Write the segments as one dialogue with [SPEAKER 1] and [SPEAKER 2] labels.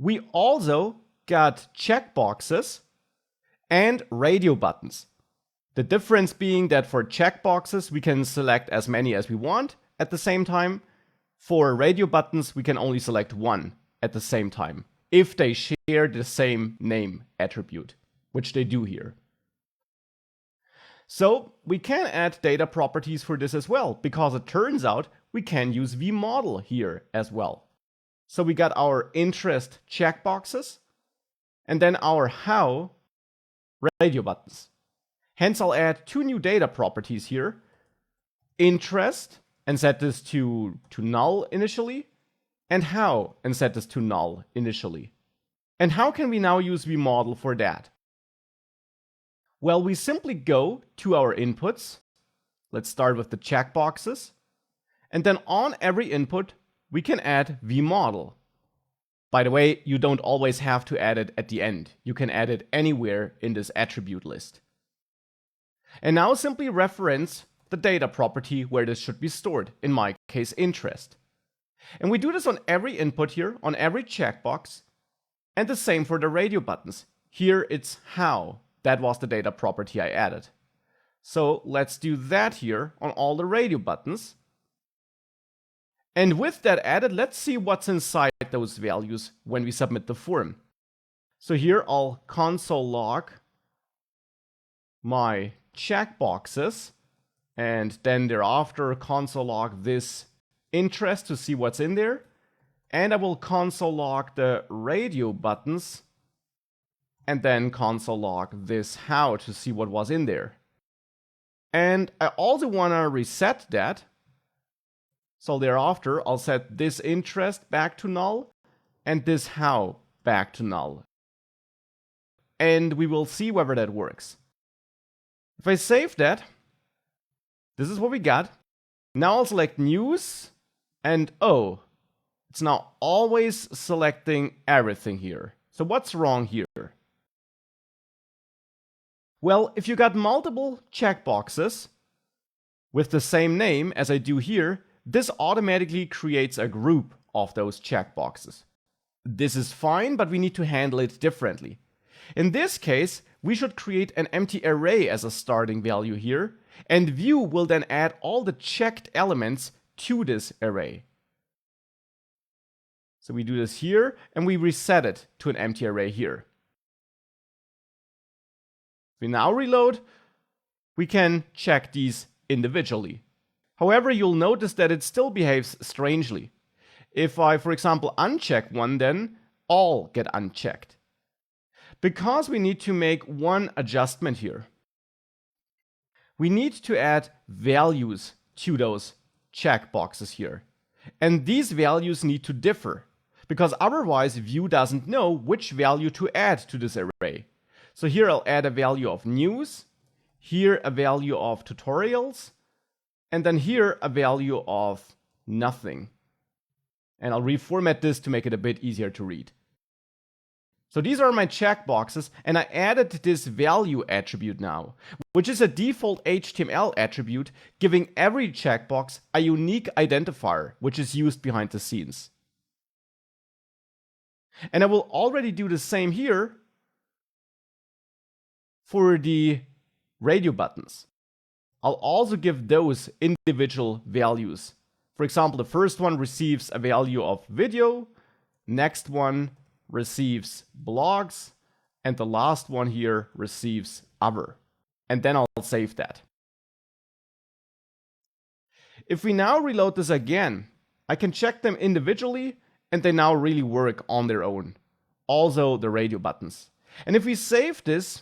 [SPEAKER 1] We also got checkboxes and radio buttons. The difference being that for checkboxes, we can select as many as we want at the same time. For radio buttons, we can only select one at the same time if they share the same name attribute, which they do here. So we can add data properties for this as well, because it turns out we can use vModel here as well. So we got our interest checkboxes and then our how radio buttons. Hence, I'll add two new data properties here. Interest, and set this to null initially, and how, and set this to null initially. And how can we now use vModel for that? Well, we simply go to our inputs. Let's start with the checkboxes. And then on every input, we can add vModel. By the way, you don't always have to add it at the end. You can add it anywhere in this attribute list. And now simply reference the data property where this should be stored, in my case, interest. And we do this on every input here, on every checkbox, and the same for the radio buttons. Here it's how. That was the data property I added. So let's do that here on all the radio buttons. And with that added, let's see what's inside those values when we submit the form. So here I'll console log my checkboxes, and then thereafter console log this interest to see what's in there. And I will console log the radio buttons, and then console log this how to see what was in there. And I also want to reset that. So thereafter, I'll set this interest back to null and this how back to null. And we will see whether that works. If I save that, this is what we got. Now I'll select news, and oh, it's now always selecting everything here. So what's wrong here? Well, if you got multiple checkboxes with the same name as I do here, this automatically creates a group of those checkboxes. This is fine, but we need to handle it differently. In this case, we should create an empty array as a starting value here, and view will then add all the checked elements to this array. So we do this here, and we reset it to an empty array here. We now reload. We can check these individually. However, you'll notice that it still behaves strangely. If I, for example, uncheck one, then all get unchecked. Because we need to make one adjustment here. We need to add values to those checkboxes here. And these values need to differ, because otherwise Vue doesn't know which value to add to this array. So here I'll add a value of news, here a value of tutorials, and then here a value of nothing. And I'll reformat this to make it a bit easier to read. So these are my checkboxes, and I added this value attribute now, which is a default HTML attribute giving every checkbox a unique identifier, which is used behind the scenes. And I will already do the same here for the radio buttons. I'll also give those individual values. For example, the first one receives a value of video, next one receives blogs, and the last one here receives other. And then I'll save that. If we now reload this again, I can check them individually, and they now really work on their own. Also the radio buttons. And if we save this,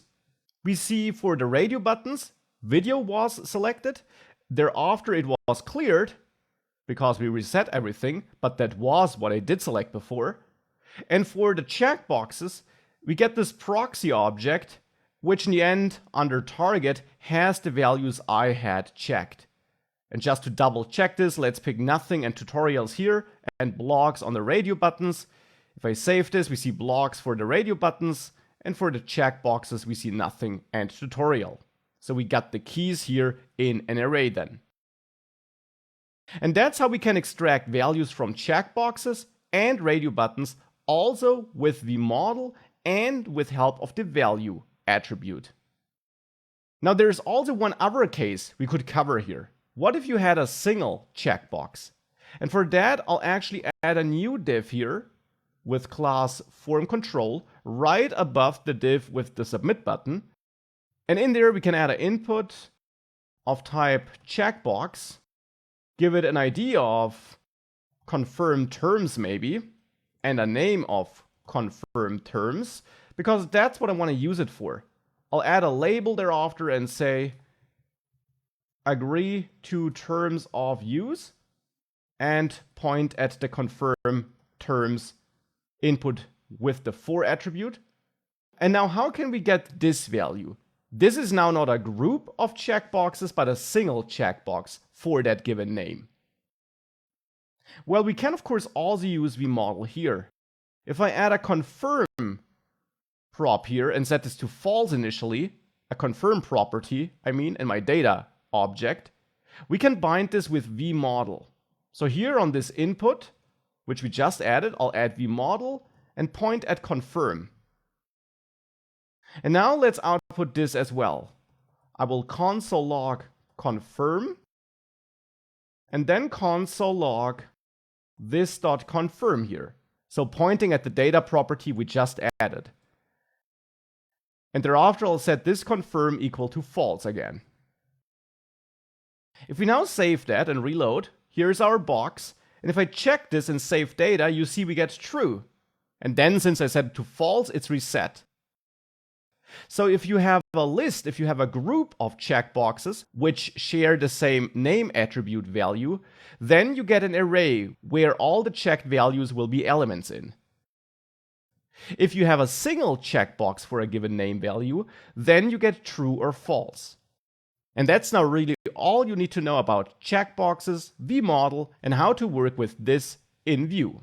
[SPEAKER 1] we see for the radio buttons, video was selected. Thereafter it was cleared, because we reset everything, but that was what I did select before. And for the checkboxes, we get this proxy object, which in the end, under target, has the values I had checked. And just to double check this, let's pick nothing and tutorials here, and blogs on the radio buttons. If I save this, we see blogs for the radio buttons, and for the checkboxes, we see nothing and tutorial. So we got the keys here in an array then. And that's how we can extract values from checkboxes and radio buttons also with vModel and with help of the value attribute. Now there's also one other case we could cover here. What if you had a single checkbox? And for that, I'll actually add a new div here with class form control right above the div with the submit button. And in there, we can add an input of type checkbox, give it an ID of confirmed terms maybe, and a name of confirmed terms, because that's what I want to use it for. I'll add a label thereafter and say agree to terms of use and point at the confirm terms input with the for attribute. And now how can we get this value? This is now not a group of checkboxes, but a single checkbox for that given name. Well, we can of course also use vModel here. If I add a confirm prop here and set this to false initially, a confirm property, in my data object, we can bind this with vModel. So here on this input, which we just added, I'll add vModel and point at confirm. And now let's output this as well. I will console log confirm and then console log this.confirm here. So pointing at the data property we just added. And thereafter I'll set this confirm equal to false again. If we now save that and reload, here's our box. And if I check this and save data, you see we get true. And then since I set it to false, it's reset. So if you have a list, if you have a group of checkboxes which share the same name attribute value, then you get an array where all the checked values will be elements in. If you have a single checkbox for a given name value, then you get true or false. And that's now really all you need to know about checkboxes, vModel, and how to work with this in Vue.